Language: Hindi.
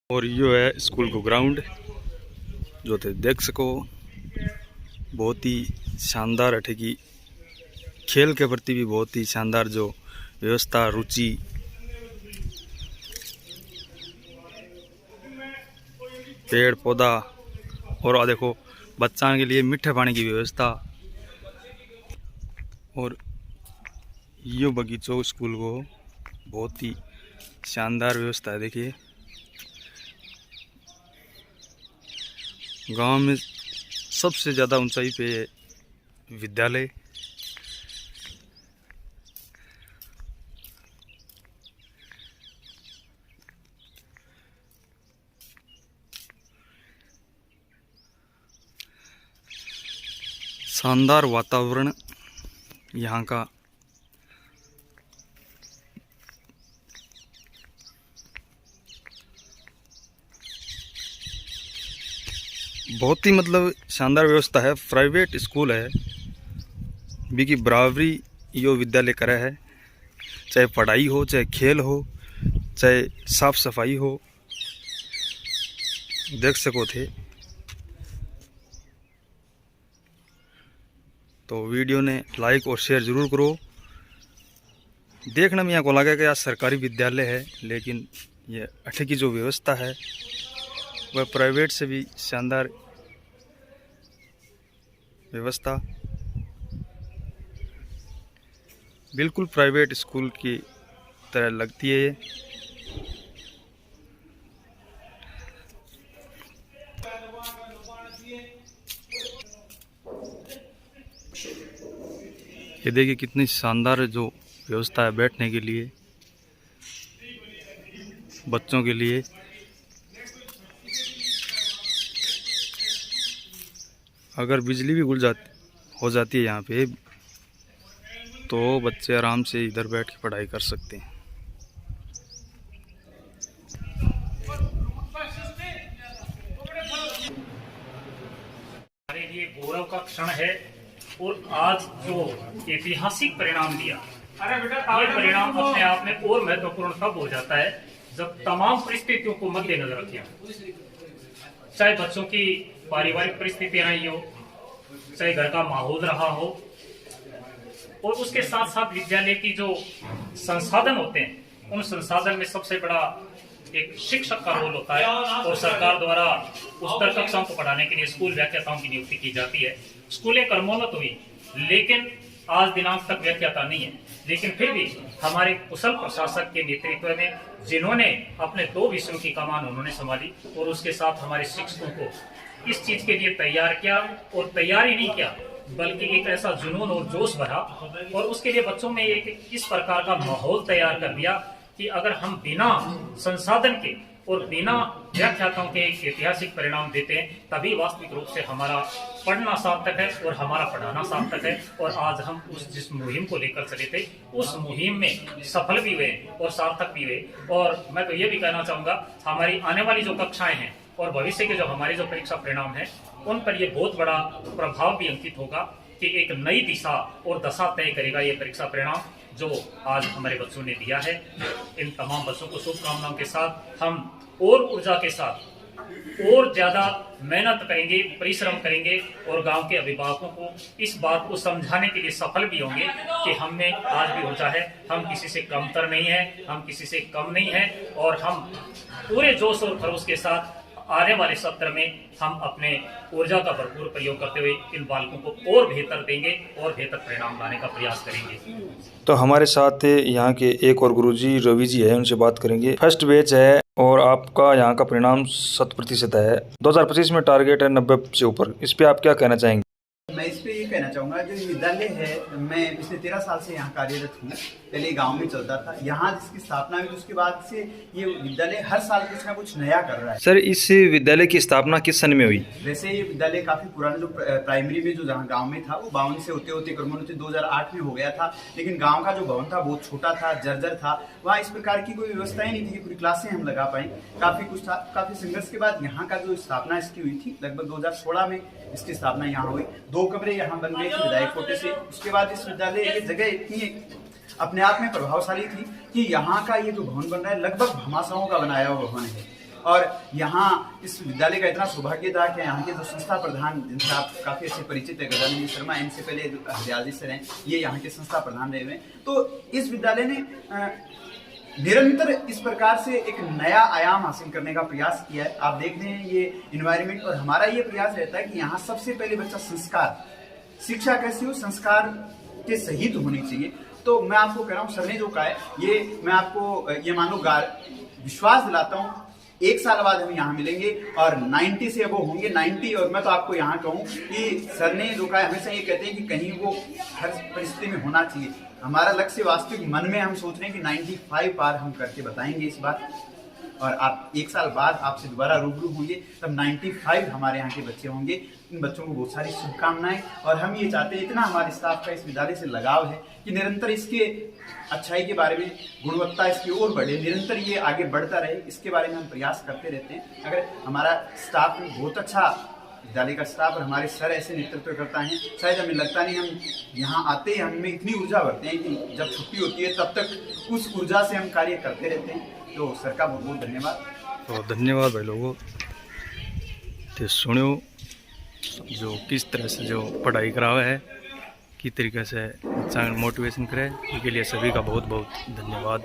और यो है स्कूल को ग्राउंड जो थे देख सको। बहुत ही शानदार अठे की खेल के प्रति भी बहुत ही शानदार जो व्यवस्था रुचि। पेड़ पौधा और आ देखो बच्चा के लिए मीठे पानी की व्यवस्था। और यो बगीचो स्कूल को बहुत ही शानदार व्यवस्था है। देखिए गांव में सबसे ज़्यादा ऊंचाई पे विद्यालय। शानदार वातावरण यहाँ का। बहुत ही मतलब शानदार व्यवस्था है। प्राइवेट स्कूल है बी की बराबरी यो विद्यालय करे है। चाहे पढ़ाई हो, चाहे खेल हो, चाहे साफ सफाई हो, देख सको थे। तो वीडियो ने लाइक और शेयर जरूर करो। देखने में यहाँ को लगा कि यार सरकारी विद्यालय है, लेकिन ये अठे की जो व्यवस्था है वह प्राइवेट से भी शानदार व्यवस्था। बिल्कुल प्राइवेट स्कूल की तरह लगती है ये देखिए कितनी शानदार जो व्यवस्था है बैठने के लिए बच्चों के लिए। अगर बिजली भी हो जाती है यहाँ पे तो बच्चे आराम से इधर बैठ के पढ़ाई कर सकते हैं। हमारे लिए गौरव का क्षण है और आज जो ऐतिहासिक परिणाम दिया, ये परिणाम अपने आप में और महत्वपूर्ण तब हो जाता है जब तमाम परिस्थितियों को मद्देनजर रखें। चाहे बच्चों की पारिवारिक परिस्थितियां रही हो, चाहे घर का माहौल रहा हो, और उसके साथ साथ विद्यालय की जो संसाधन होते हैं उन संसाधन में सबसे बड़ा एक शिक्षक का रोल होता है। और सरकार द्वारा उच्चतर कक्षाओं को पढ़ाने के लिए स्कूल व्याख्याताओं की नियुक्ति की जाती है। स्कूलें क्रमोन्नत हुई, लेकिन आज दिनांक तक व्याख्याता नहीं है। लेकिन फिर भी हमारे कुशल प्रशासक के नेतृत्व में जिन्होंने अपने 2 विषयों की कमान उन्होंने संभाली और उसके साथ हमारे शिक्षकों को इस चीज के लिए तैयार किया, और तैयारी नहीं किया बल्कि एक ऐसा जुनून और जोश भरा, और उसके लिए बच्चों में एक इस प्रकार का माहौल तैयार कर दिया कि अगर हम बिना संसाधन के और बिना व्याख्याताओं के एक ऐतिहासिक परिणाम देते हैं तभी वास्तविक रूप से हमारा पढ़ना सार्थक है और हमारा पढ़ाना सार्थक है। और आज हम जिस मुहिम को लेकर चले थे उस मुहिम में सफल भी हुए और सार्थक भी हुए। और मैं तो ये भी कहना चाहूंगा हमारी आने वाली जो कक्षाएं हैं और भविष्य के जो हमारे जो परीक्षा परिणाम है उन पर यह बहुत बड़ा प्रभाव भी अंकित होगा कि एक नई दिशा और दशा तय करेगा ये परीक्षा परिणाम जो आज हमारे बच्चों ने दिया है। इन तमाम बच्चों को शुभकामनाओं के साथ हम और ऊर्जा के साथ और ज्यादा मेहनत करेंगे, परिश्रम करेंगे और गांव के अभिभावकों को इस बात को समझाने के लिए सफल भी होंगे कि हम में आज भी ऊर्जा है, हम किसी से कमतर नहीं है, हम किसी से कम नहीं है, और हम पूरे जोश और खरोश के साथ आने वाले सत्र में हम अपने ऊर्जा का भरपूर प्रयोग करते हुए इन बालकों को और बेहतर देंगे और बेहतर परिणाम लाने का प्रयास करेंगे। तो हमारे साथ यहाँ के एक और गुरुजी रवि जी है, उनसे बात करेंगे। फर्स्ट बैच है और आपका यहाँ का परिणाम 100% है। 2025 में टारगेट है 90 से ऊपर। इस पे आप क्या कहना चाहेंगे? मैं इस पे ये कहना चाहूँगा जो विद्यालय है, मैं पिछले 13 साल से यहाँ कार्यरत हूँ। पहले गांव में चलता था, यहाँ जिसकी स्थापना हुई उसके बाद से ये विद्यालय हर साल कुछ ना कुछ नया कर रहा है। सर इस विद्यालय की स्थापना किस सन में हुई? वैसे ये विद्यालय काफी पुराना, जो प्राइमरी में जो जहाँ गांव में था वो 52 से होते होते क्रमोन्नति 2008 में हो गया था। लेकिन गाँव का जो भवन था बहुत छोटा था, जर्जर था, वहाँ इस प्रकार की कोई व्यवस्था ही नहीं थी कि पूरी क्लासें हम लगा पाए। काफी कुछ था, काफी संघर्ष के बाद यहाँ का जो स्थापना इसकी हुई थी लगभग 2016 में इसकी स्थापना यहाँ हुई। 2 कमरे यहाँ बन गए थे विधायक कोटे से। उसके बाद इस विद्यालय की जगह इतनी अपने आप में प्रभावशाली थी कि यहाँ का ये जो भवन बन रहा है लगभग भामाशाहों का बनाया हुआ भवन है। और यहाँ इस विद्यालय का इतना सौभाग्य था कि यहाँ के जो संस्था प्रधान, जिनसे आप काफ़ी अच्छे परिचित है, गजानंद शर्मा, इनसे पहले हरियाल जी सर हैं, ये यहाँ के संस्था प्रधान रहे हुए हैं। तो इस विद्यालय ने निरंतर इस प्रकार से एक नया आयाम हासिल करने का प्रयास किया है। आप देख रहे हैं ये इन्वायरमेंट, और हमारा ये प्रयास रहता है कि यहाँ सबसे पहले बच्चा संस्कार, शिक्षा कैसी हो, संस्कार के सहित होनी चाहिए। तो मैं आपको कह रहा हूँ, सर ने जो कहा है, ये मैं आपको ये मान लो विश्वास दिलाता हूँ, 1 साल बाद हम यहाँ मिलेंगे और 90 से अब होंगे 90। और मैं तो आपको यहाँ कहूँ कि सर ने जो कहा, हमेशा ये कहते हैं कि कहीं वो हर परिस्थिति में होना चाहिए। हमारा लक्ष्य वास्तविक मन में हम सोच रहे हैं कि 95 पार हम करके बताएंगे इस बार, और आप 1 साल बाद आपसे दोबारा रूबरू होंगे, तब 95 हमारे यहाँ के बच्चे होंगे। इन बच्चों को बहुत सारी शुभकामनाएं, और हम ये चाहते हैं, इतना हमारे स्टाफ का इस विद्यालय से लगाव है कि निरंतर इसके अच्छाई के बारे में, गुणवत्ता इसकी और बढ़े, निरंतर ये आगे बढ़ता रहे, इसके बारे में हम प्रयास करते रहते हैं। अगर हमारा स्टाफ बहुत अच्छा, विद्यालय का स्टाफ और हमारे सर ऐसे नेतृत्व करता है, शायद हमें लगता नहीं, हम यहाँ आते हैं हमें इतनी ऊर्जा भरते हैं कि जब छुट्टी होती है तब तक उस ऊर्जा से हम कार्य करते रहते हैं। तो सर का बहुत बहुत धन्यवाद। तो धन्यवाद भाई लोगों, तो सुनो जो किस तरह से जो पढ़ाई करावा है, किस तरीके से मोटिवेशन करे, इसके लिए सभी का बहुत बहुत धन्यवाद।